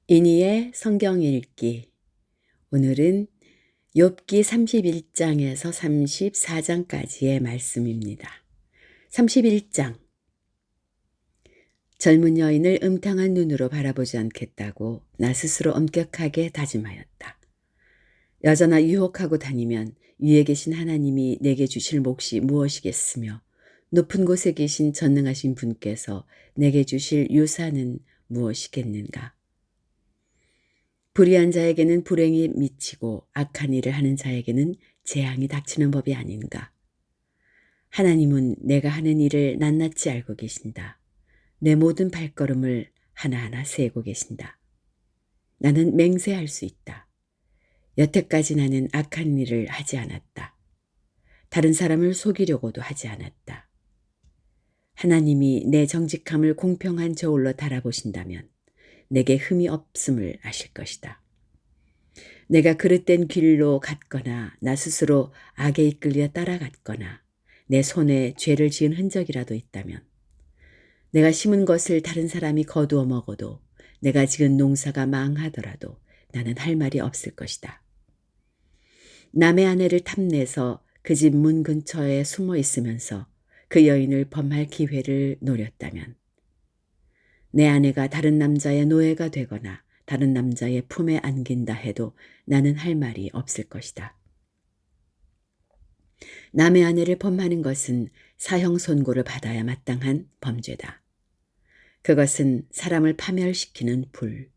이니의 성경 읽기. 오늘은 욥기 31장에서 34장까지의 말씀입니다. 31장. 젊은 여인을 음탕한 눈으로 바라보지 않겠다고 나 스스로 엄격하게 다짐하였다. 여전하 유혹하고 다니면 위에 계신 하나님이 내게 주실 몫이 무엇이겠으며 높은 곳에 계신 전능하신 분께서 내게 주실 유산은 무엇이겠는가. 불의한 자에게는 불행이 미치고 악한 일을 하는 자에게는 재앙이 닥치는 법이 아닌가. 하나님은 내가 하는 일을 낱낱이 알고 계신다. 내 모든 발걸음을 하나하나 세고 계신다. 나는 맹세할 수 있다. 여태까지 나는 악한 일을 하지 않았다. 다른 사람을 속이려고도 하지 않았다. 하나님이 내 정직함을 공평한 저울로 달아보신다면 내게 흠이 없음을 아실 것이다. 내가 그릇된 길로 갔거나 나 스스로 악에 이끌려 따라갔거나 내 손에 죄를 지은 흔적이라도 있다면 내가 심은 것을 다른 사람이 거두어 먹어도 내가 지은 농사가 망하더라도 나는 할 말이 없을 것이다. 남의 아내를 탐내서 그 집 문 근처에 숨어 있으면서 그 여인을 범할 기회를 노렸다면 내 아내가 다른 남자의 노예가 되거나 다른 남자의 품에 안긴다 해도 나는 할 말이 없을 것이다. 남의 아내를 범하는 것은 사형 선고를 받아야 마땅한 범죄다. 그것은 사람을 파멸시키는 불,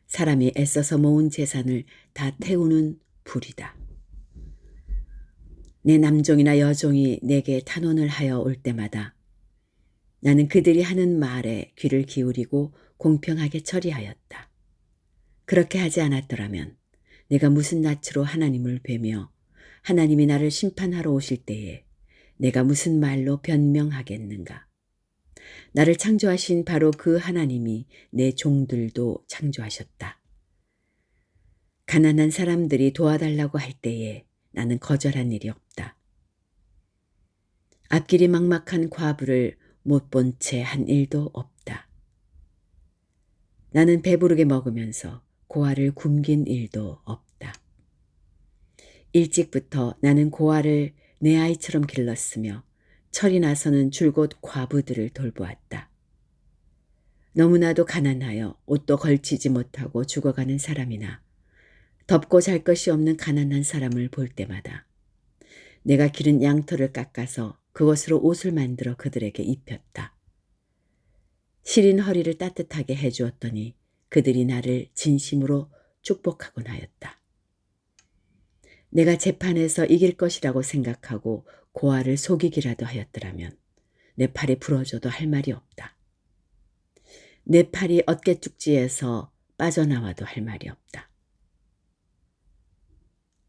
사람이 애써서 모은 재산을 다 태우는 불이다. 내 남종이나 여종이 내게 탄원을 하여 올 때마다 나는 그들이 하는 말에 귀를 기울이고 공평하게 처리하였다. 그렇게 하지 않았더라면 내가 무슨 낯으로 하나님을 뵈며 하나님이 나를 심판하러 오실 때에 내가 무슨 말로 변명하겠는가. 나를 창조하신 바로 그 하나님이 내 종들도 창조하셨다. 가난한 사람들이 도와달라고 할 때에 나는 거절한 일이 없다. 앞길이 막막한 과부를 못 본 채 한 일도 없다. 나는 배부르게 먹으면서 고아를 굶긴 일도 없다. 일찍부터 나는 고아를 내 아이처럼 길렀으며 철이 나서는 줄곧 과부들을 돌보았다. 너무나도 가난하여 옷도 걸치지 못하고 죽어가는 사람이나 덮고 잘 것이 없는 가난한 사람을 볼 때마다 내가 기른 양털을 깎아서 그것으로 옷을 만들어 그들에게 입혔다. 시린 허리를 따뜻하게 해주었더니 그들이 나를 진심으로 축복하곤 하였다. 내가 재판에서 이길 것이라고 생각하고 고아를 속이기라도 하였더라면 내 팔이 부러져도 할 말이 없다. 내 팔이 어깨축지에서 빠져나와도 할 말이 없다.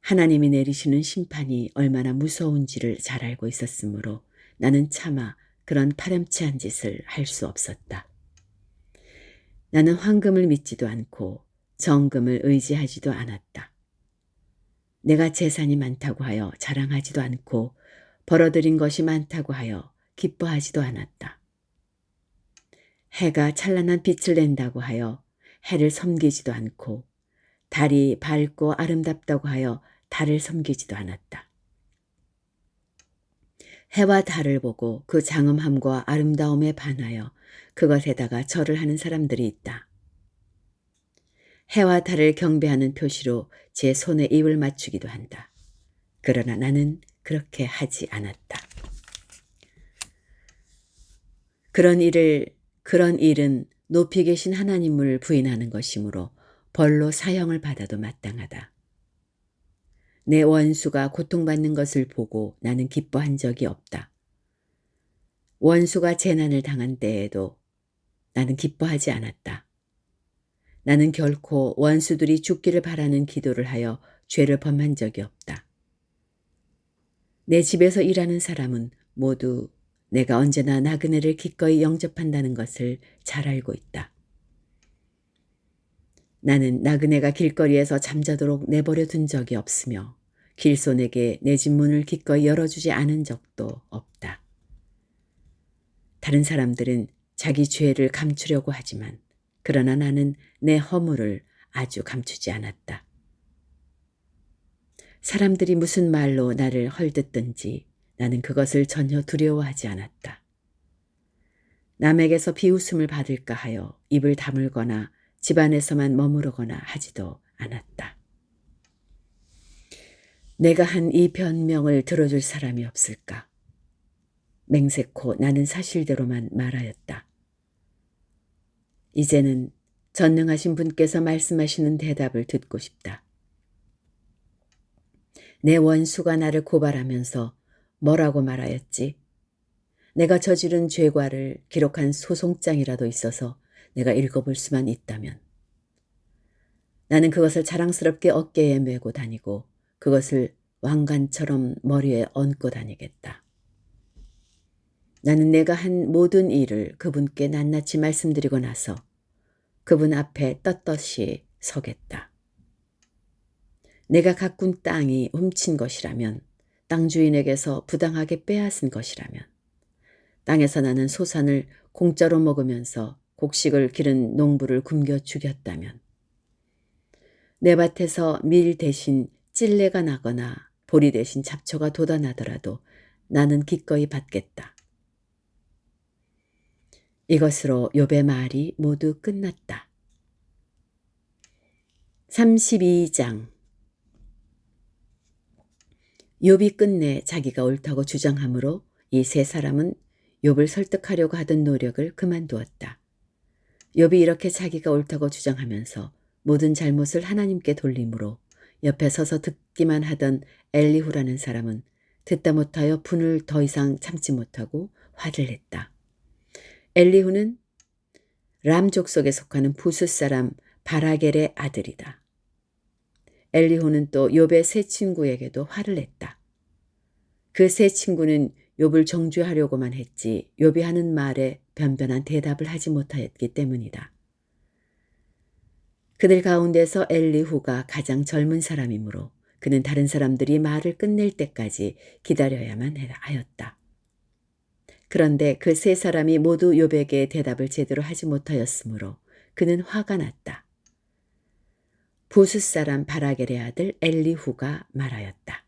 하나님이 내리시는 심판이 얼마나 무서운지를 잘 알고 있었으므로 나는 차마 그런 파렴치한 짓을 할 수 없었다. 나는 황금을 믿지도 않고 정금을 의지하지도 않았다. 내가 재산이 많다고 하여 자랑하지도 않고 벌어들인 것이 많다고 하여 기뻐하지도 않았다. 해가 찬란한 빛을 낸다고 하여 해를 섬기지도 않고 달이 밝고 아름답다고 하여 달을 섬기지도 않았다. 해와 달을 보고 그 장엄함과 아름다움에 반하여 그것에다가 절을 하는 사람들이 있다. 해와 달을 경배하는 표시로 제 손에 입을 맞추기도 한다. 그러나 나는 그렇게 하지 않았다. 그런 일은 높이 계신 하나님을 부인하는 것이므로 벌로 사형을 받아도 마땅하다. 내 원수가 고통받는 것을 보고 나는 기뻐한 적이 없다. 원수가 재난을 당한 때에도 나는 기뻐하지 않았다. 나는 결코 원수들이 죽기를 바라는 기도를 하여 죄를 범한 적이 없다. 내 집에서 일하는 사람은 모두 내가 언제나 나그네를 기꺼이 영접한다는 것을 잘 알고 있다. 나는 나그네가 길거리에서 잠자도록 내버려 둔 적이 없으며 길손에게 내 집 문을 기꺼이 열어주지 않은 적도 없다. 다른 사람들은 자기 죄를 감추려고 하지만 그러나 나는 내 허물을 아주 감추지 않았다. 사람들이 무슨 말로 나를 헐뜯든지 나는 그것을 전혀 두려워하지 않았다. 남에게서 비웃음을 받을까 하여 입을 다물거나 집안에서만 머무르거나 하지도 않았다. 내가 한 이 변명을 들어줄 사람이 없을까? 맹세코 나는 사실대로만 말하였다. 이제는 전능하신 분께서 말씀하시는 대답을 듣고 싶다. 내 원수가 나를 고발하면서 뭐라고 말하였지? 내가 저지른 죄과를 기록한 소송장이라도 있어서 내가 읽어볼 수만 있다면 나는 그것을 자랑스럽게 어깨에 메고 다니고 그것을 왕관처럼 머리에 얹고 다니겠다. 나는 내가 한 모든 일을 그분께 낱낱이 말씀드리고 나서 그분 앞에 떳떳이 서겠다. 내가 가꾼 땅이 훔친 것이라면, 땅 주인에게서 부당하게 빼앗은 것이라면, 땅에서 나는 소산을 공짜로 먹으면서 곡식을 기른 농부를 굶겨 죽였다면, 내 밭에서 밀 대신 찔레가 나거나 보리 대신 잡초가 돋아나더라도 나는 기꺼이 받겠다. 이것으로 욥의 말이 모두 끝났다. 32장. 욥이 끝내 자기가 옳다고 주장하므로 이 세 사람은 욥을 설득하려고 하던 노력을 그만두었다. 욥이 이렇게 자기가 옳다고 주장하면서 모든 잘못을 하나님께 돌림으로 옆에 서서 듣기만 하던 엘리후라는 사람은 듣다 못하여 분을 더 이상 참지 못하고 화를 냈다. 엘리후는 람 족속에 속하는 부스 사람 바라겔의 아들이다. 엘리후는 또 욥의 세 친구에게도 화를 냈다. 그 세 친구는 욥을 정죄하려고만 했지 욥이 하는 말에 변변한 대답을 하지 못하였기 때문이다. 그들 가운데서 엘리후가 가장 젊은 사람이므로 그는 다른 사람들이 말을 끝낼 때까지 기다려야만 하였다. 그런데 그 세 사람이 모두 욥에게 대답을 제대로 하지 못하였으므로 그는 화가 났다. 부스 사람 바라겔의 아들 엘리후가 말하였다.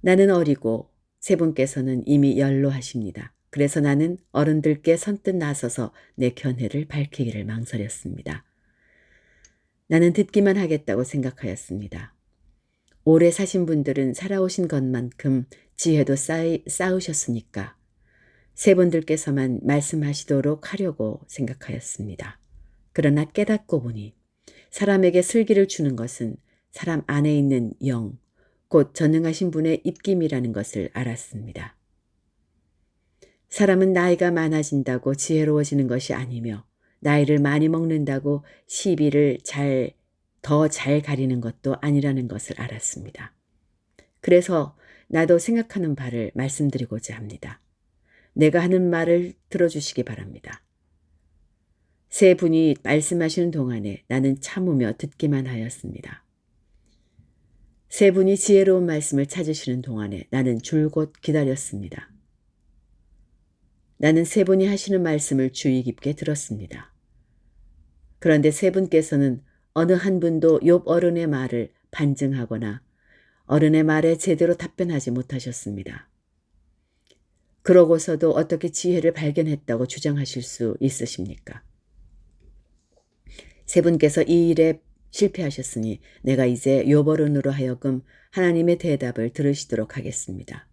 나는 어리고 세 분께서는 이미 연로하십니다. 그래서 나는 어른들께 선뜻 나서서 내 견해를 밝히기를 망설였습니다. 나는 듣기만 하겠다고 생각하였습니다. 오래 사신 분들은 살아오신 것만큼 지혜도 쌓으셨으니까 세 분들께서만 말씀하시도록 하려고 생각하였습니다. 그러나 깨닫고 보니 사람에게 슬기를 주는 것은 사람 안에 있는 영, 곧 전능하신 분의 입김이라는 것을 알았습니다. 사람은 나이가 많아진다고 지혜로워지는 것이 아니며 나이를 많이 먹는다고 시비를 더 잘 가리는 것도 아니라는 것을 알았습니다. 그래서 나도 생각하는 바를 말씀드리고자 합니다. 내가 하는 말을 들어주시기 바랍니다. 세 분이 말씀하시는 동안에 나는 참으며 듣기만 하였습니다. 세 분이 지혜로운 말씀을 찾으시는 동안에 나는 줄곧 기다렸습니다. 나는 세 분이 하시는 말씀을 주의 깊게 들었습니다. 그런데 세 분께서는 어느 한 분도 욥 어른의 말을 반증하거나 어른의 말에 제대로 답변하지 못하셨습니다. 그러고서도 어떻게 지혜를 발견했다고 주장하실 수 있으십니까? 세 분께서 이 일에 실패하셨으니 내가 이제 욥 어른으로 하여금 하나님의 대답을 들으시도록 하겠습니다.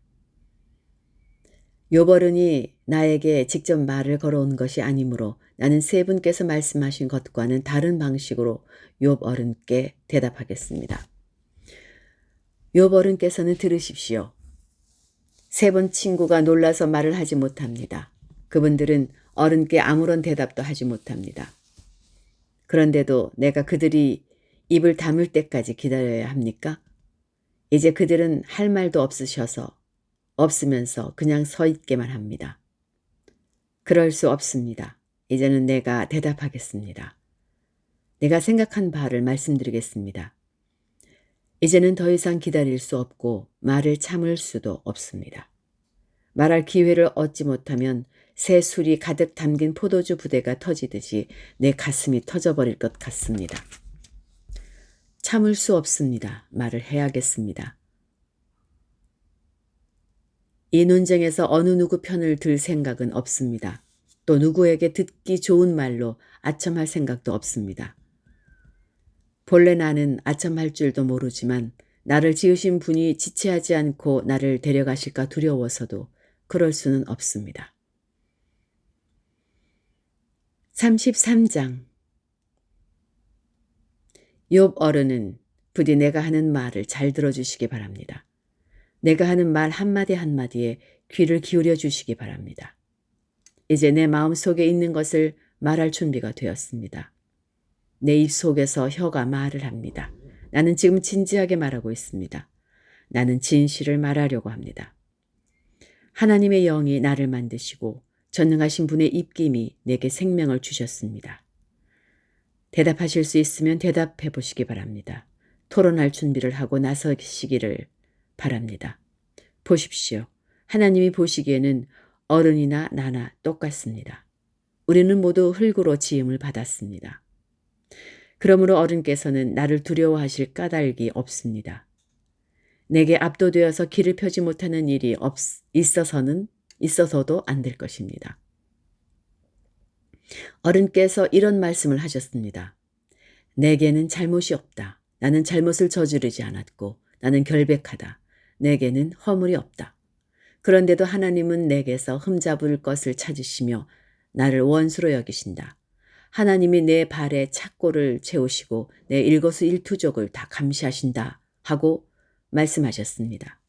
욥 어른이 나에게 직접 말을 걸어온 것이 아니므로 나는 세 분께서 말씀하신 것과는 다른 방식으로 욥 어른께 대답하겠습니다. 욥 어른께서는 들으십시오. 세 분 친구가 놀라서 말을 하지 못합니다. 그분들은 어른께 아무런 대답도 하지 못합니다. 그런데도 내가 그들이 입을 다물 때까지 기다려야 합니까? 이제 그들은 할 말도 없으면서 그냥 서 있게만 합니다. 그럴 수 없습니다. 이제는 내가 대답하겠습니다. 내가 생각한 바를 말씀드리겠습니다. 이제는 더 이상 기다릴 수 없고 말을 참을 수도 없습니다. 말할 기회를 얻지 못하면 새 술이 가득 담긴 포도주 부대가 터지듯이 내 가슴이 터져버릴 것 같습니다. 참을 수 없습니다. 말을 해야겠습니다. 이 논쟁에서 어느 누구 편을 들 생각은 없습니다. 또 누구에게 듣기 좋은 말로 아첨할 생각도 없습니다. 본래 나는 아첨할 줄도 모르지만 나를 지으신 분이 지체하지 않고 나를 데려가실까 두려워서도 그럴 수는 없습니다. 33장 욥 어른은 부디 내가 하는 말을 잘 들어주시기 바랍니다. 내가 하는 말 한마디 한마디에 귀를 기울여 주시기 바랍니다. 이제 내 마음속에 있는 것을 말할 준비가 되었습니다. 내 입속에서 혀가 말을 합니다. 나는 지금 진지하게 말하고 있습니다. 나는 진실을 말하려고 합니다. 하나님의 영이 나를 만드시고 전능하신 분의 입김이 내게 생명을 주셨습니다. 대답하실 수 있으면 대답해 보시기 바랍니다. 토론할 준비를 하고 나서시기를 바랍니다. 보십시오. 하나님이 보시기에는 어른이나 나나 똑같습니다. 우리는 모두 흙으로 지음을 받았습니다. 그러므로 어른께서는 나를 두려워하실 까닭이 없습니다. 내게 압도되어서 길을 펴지 못하는 일이 있어서도 안 될 것입니다. 어른께서 이런 말씀을 하셨습니다. 내게는 잘못이 없다. 나는 잘못을 저지르지 않았고 나는 결백하다. 내게는 허물이 없다. 그런데도 하나님은 내게서 흠잡을 것을 찾으시며 나를 원수로 여기신다. 하나님이 내 발에 착고를 채우시고 내 일거수일투족을 다 감시하신다 하고 말씀하셨습니다.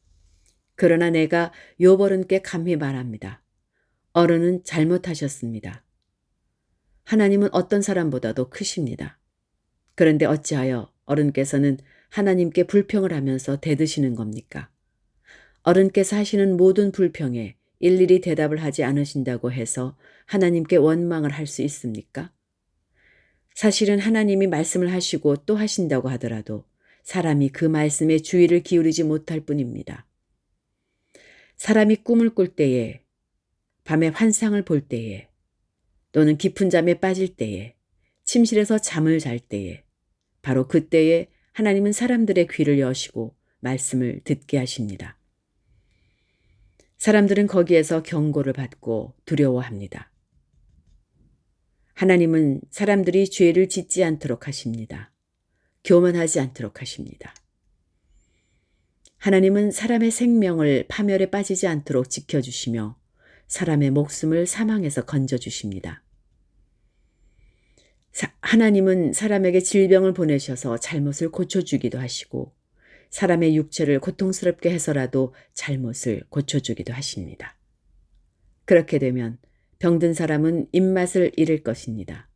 그러나 내가 욥 어른께 감히 말합니다. 어른은 잘못하셨습니다. 하나님은 어떤 사람보다도 크십니다. 그런데 어찌하여 어른께서는 하나님께 불평을 하면서 대드시는 겁니까? 어른께서 하시는 모든 불평에 일일이 대답을 하지 않으신다고 해서 하나님께 원망을 할 수 있습니까? 사실은 하나님이 말씀을 하시고 또 하신다고 하더라도 사람이 그 말씀에 주의를 기울이지 못할 뿐입니다. 사람이 꿈을 꿀 때에, 밤에 환상을 볼 때에, 또는 깊은 잠에 빠질 때에, 침실에서 잠을 잘 때에, 바로 그때에 하나님은 사람들의 귀를 여시고 말씀을 듣게 하십니다. 사람들은 거기에서 경고를 받고 두려워합니다. 하나님은 사람들이 죄를 짓지 않도록 하십니다. 교만하지 않도록 하십니다. 하나님은 사람의 생명을 파멸에 빠지지 않도록 지켜주시며 사람의 목숨을 사망에서 건져주십니다. 하나님은 사람에게 질병을 보내셔서 잘못을 고쳐주기도 하시고 사람의 육체를 고통스럽게 해서라도 잘못을 고쳐주기도 하십니다. 그렇게 되면 병든 사람은 입맛을 잃을 것입니다.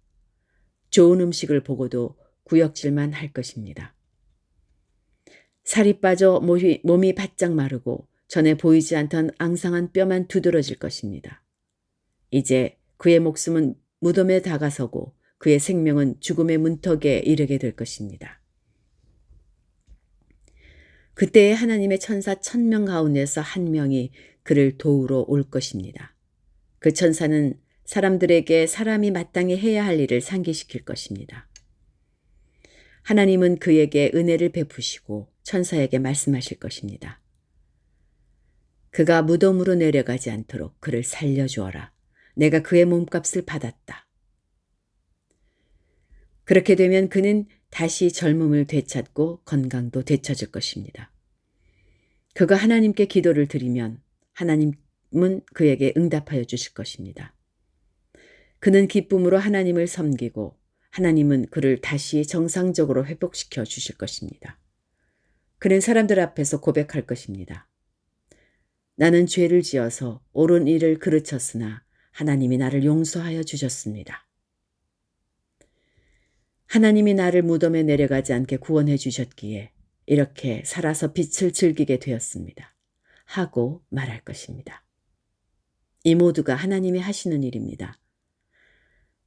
좋은 음식을 보고도 구역질만 할 것입니다. 살이 빠져 몸이 바짝 마르고 전에 보이지 않던 앙상한 뼈만 두드러질 것입니다. 이제 그의 목숨은 무덤에 다가서고 그의 생명은 죽음의 문턱에 이르게 될 것입니다. 그때에 하나님의 천사 1000명 가운데서 한 명이 그를 도우러 올 것입니다. 그 천사는 사람들에게 사람이 마땅히 해야 할 일을 상기시킬 것입니다. 하나님은 그에게 은혜를 베푸시고 천사에게 말씀하실 것입니다. 그가 무덤으로 내려가지 않도록 그를 살려주어라. 내가 그의 몸값을 받았다. 그렇게 되면 그는 다시 젊음을 되찾고 건강도 되찾을 것입니다. 그가 하나님께 기도를 드리면 하나님은 그에게 응답하여 주실 것입니다. 그는 기쁨으로 하나님을 섬기고 하나님은 그를 다시 정상적으로 회복시켜 주실 것입니다. 그는 사람들 앞에서 고백할 것입니다. 나는 죄를 지어서 옳은 일을 그르쳤으나 하나님이 나를 용서하여 주셨습니다. 하나님이 나를 무덤에 내려가지 않게 구원해 주셨기에 이렇게 살아서 빛을 즐기게 되었습니다. 하고 말할 것입니다. 이 모두가 하나님이 하시는 일입니다.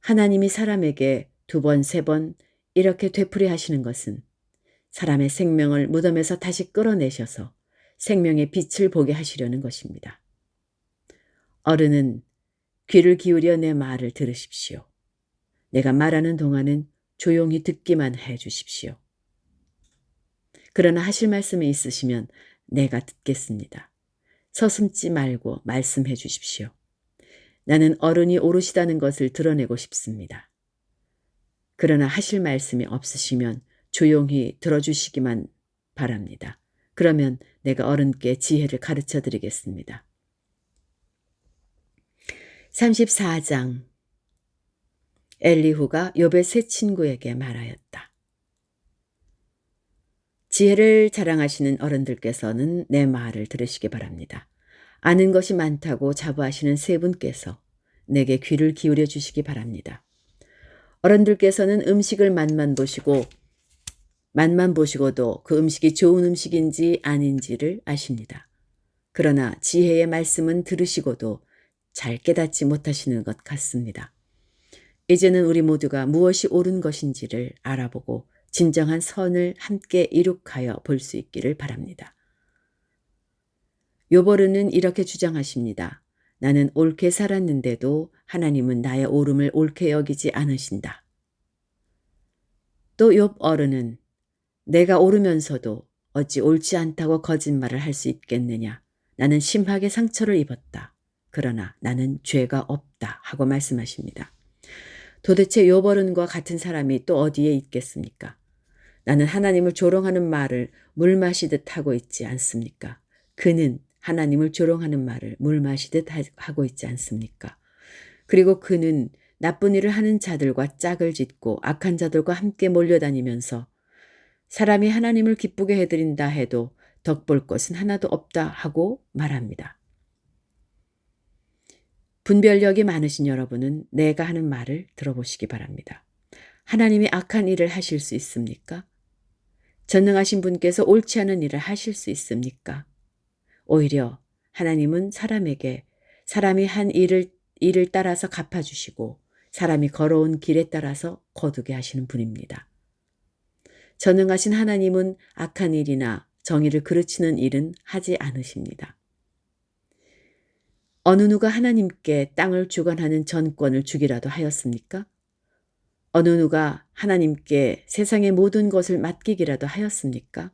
하나님이 사람에게 2번, 3번 이렇게 되풀이 하시는 것은 사람의 생명을 무덤에서 다시 끌어내셔서 생명의 빛을 보게 하시려는 것입니다. 어른은 귀를 기울여 내 말을 들으십시오. 내가 말하는 동안은 조용히 듣기만 해 주십시오. 그러나 하실 말씀이 있으시면 내가 듣겠습니다. 서슴지 말고 말씀해 주십시오. 나는 어른이 오르시다는 것을 드러내고 싶습니다. 그러나 하실 말씀이 없으시면 조용히 들어주시기만 바랍니다. 그러면 내가 어른께 지혜를 가르쳐 드리겠습니다. 34장 엘리후가 욥의 세 친구에게 말하였다. 지혜를 자랑하시는 어른들께서는 내 말을 들으시기 바랍니다. 아는 것이 많다고 자부하시는 세 분께서 내게 귀를 기울여 주시기 바랍니다. 어른들께서는 음식을 맛만 보시고도 그 음식이 좋은 음식인지 아닌지를 아십니다. 그러나 지혜의 말씀은 들으시고도 잘 깨닫지 못하시는 것 같습니다. 이제는 우리 모두가 무엇이 옳은 것인지를 알아보고 진정한 선을 함께 이룩하여 볼 수 있기를 바랍니다. 욥어르는 이렇게 주장하십니다. 나는 옳게 살았는데도 하나님은 나의 옳음을 옳게 여기지 않으신다. 또 욥어르는 내가 옳으면서도 어찌 옳지 않다고 거짓말을 할 수 있겠느냐. 나는 심하게 상처를 입었다. 그러나 나는 죄가 없다 하고 말씀하십니다. 도대체 욥어른과 같은 사람이 또 어디에 있겠습니까? 나는 하나님을 조롱하는 말을 물 마시듯 하고 있지 않습니까? 그는 하나님을 조롱하는 말을 물 마시듯 하고 있지 않습니까? 그리고 그는 나쁜 일을 하는 자들과 짝을 짓고 악한 자들과 함께 몰려다니면서 사람이 하나님을 기쁘게 해드린다 해도 덕볼 것은 하나도 없다 하고 말합니다. 분별력이 많으신 여러분은 내가 하는 말을 들어보시기 바랍니다. 하나님이 악한 일을 하실 수 있습니까? 전능하신 분께서 옳지 않은 일을 하실 수 있습니까? 오히려 하나님은 사람에게 사람이 한 일을 따라서 갚아주시고 사람이 걸어온 길에 따라서 거두게 하시는 분입니다. 전능하신 하나님은 악한 일이나 정의를 그르치는 일은 하지 않으십니다. 어느 누가 하나님께 땅을 주관하는 전권을 주기라도 하였습니까? 어느 누가 하나님께 세상의 모든 것을 맡기기라도 하였습니까?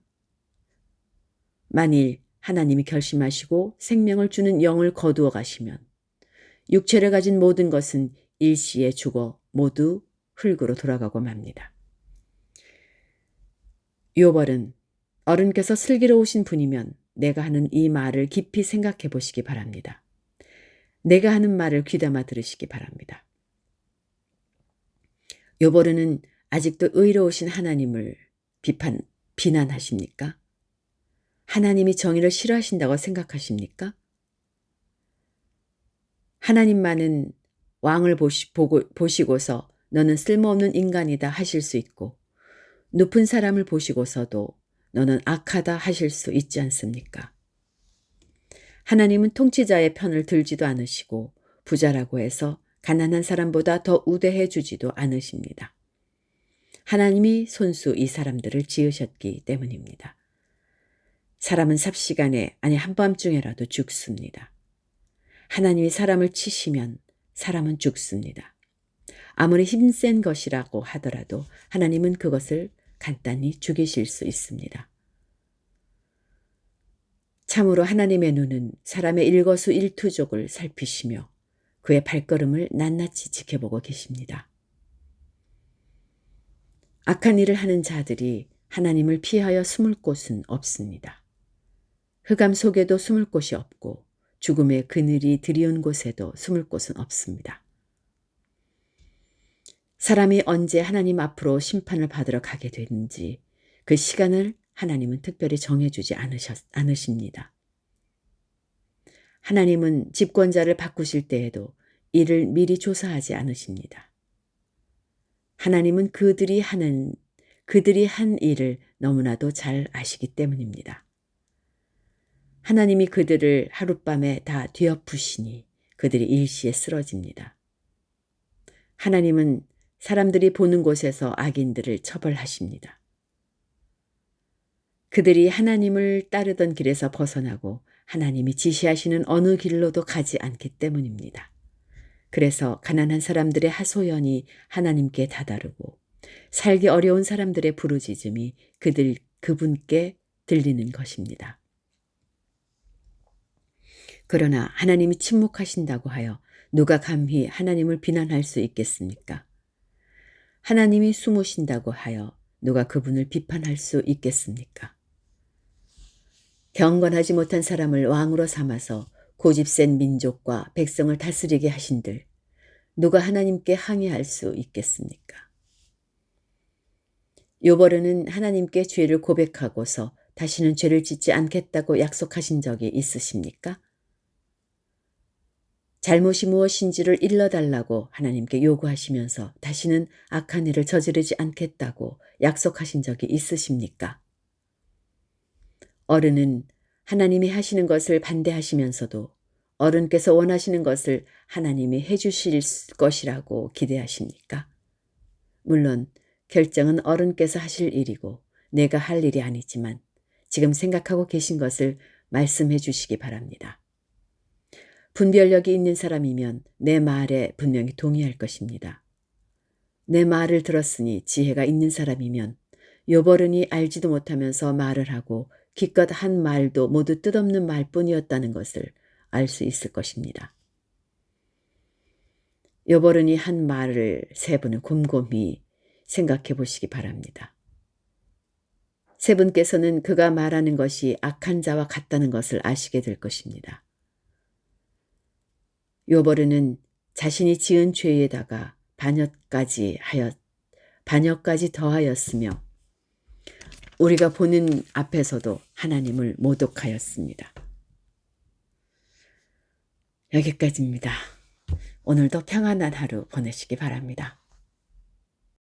만일 하나님이 결심하시고 생명을 주는 영을 거두어 가시면 육체를 가진 모든 것은 일시에 죽어 모두 흙으로 돌아가고 맙니다. 욥은 어른께서 슬기로우신 분이면 내가 하는 이 말을 깊이 생각해 보시기 바랍니다. 내가 하는 말을 귀담아 들으시기 바랍니다. 욥은 아직도 의로우신 하나님을 비난하십니까? 하나님이 정의를 싫어하신다고 생각하십니까? 하나님만은 왕을 보시고서 너는 쓸모없는 인간이다 하실 수 있고 높은 사람을 보시고서도 너는 악하다 하실 수 있지 않습니까? 하나님은 통치자의 편을 들지도 않으시고 부자라고 해서 가난한 사람보다 더 우대해 주지도 않으십니다. 하나님이 손수 이 사람들을 지으셨기 때문입니다. 사람은 삽시간에 아니 한밤중에라도 죽습니다. 하나님이 사람을 치시면 사람은 죽습니다. 아무리 힘센 것이라고 하더라도 하나님은 그것을 간단히 죽이실 수 있습니다. 참으로 하나님의 눈은 사람의 일거수일투족을 살피시며 그의 발걸음을 낱낱이 지켜보고 계십니다. 악한 일을 하는 자들이 하나님을 피하여 숨을 곳은 없습니다. 흑암 속에도 숨을 곳이 없고 죽음의 그늘이 드리운 곳에도 숨을 곳은 없습니다. 사람이 언제 하나님 앞으로 심판을 받으러 가게 되는지 그 시간을 하나님은 특별히 정해주지 않으십니다. 하나님은 집권자를 바꾸실 때에도 이를 미리 조사하지 않으십니다. 하나님은 그들이 한 일을 너무나도 잘 아시기 때문입니다. 하나님이 그들을 하룻밤에 다 뒤엎으시니 그들이 일시에 쓰러집니다. 하나님은 사람들이 보는 곳에서 악인들을 처벌하십니다. 그들이 하나님을 따르던 길에서 벗어나고 하나님이 지시하시는 어느 길로도 가지 않기 때문입니다. 그래서 가난한 사람들의 하소연이 하나님께 다다르고 살기 어려운 사람들의 부르짖음이 그분께 들리는 것입니다. 그러나 하나님이 침묵하신다고 하여 누가 감히 하나님을 비난할 수 있겠습니까? 하나님이 숨으신다고 하여 누가 그분을 비판할 수 있겠습니까? 경건하지 못한 사람을 왕으로 삼아서 고집센 민족과 백성을 다스리게 하신들 누가 하나님께 항의할 수 있겠습니까? 요버르는 하나님께 죄를 고백하고서 다시는 죄를 짓지 않겠다고 약속하신 적이 있으십니까? 잘못이 무엇인지를 일러달라고 하나님께 요구하시면서 다시는 악한 일을 저지르지 않겠다고 약속하신 적이 있으십니까? 어른은 하나님이 하시는 것을 반대하시면서도 어른께서 원하시는 것을 하나님이 해주실 것이라고 기대하십니까? 물론 결정은 어른께서 하실 일이고 내가 할 일이 아니지만 지금 생각하고 계신 것을 말씀해 주시기 바랍니다. 분별력이 있는 사람이면 내 말에 분명히 동의할 것입니다. 내 말을 들었으니 지혜가 있는 사람이면 요버른이 알지도 못하면서 말을 하고 기껏 한 말도 모두 뜻없는 말뿐이었다는 것을 알 수 있을 것입니다. 요버른이 한 말을 세 분은 곰곰이 생각해 보시기 바랍니다. 세 분께서는 그가 말하는 것이 악한 자와 같다는 것을 아시게 될 것입니다. 요버르는 자신이 지은 죄에다가 반역까지 더하였으며 우리가 보는 앞에서도 하나님을 모독하였습니다. 여기까지입니다. 오늘도 평안한 하루 보내시기 바랍니다.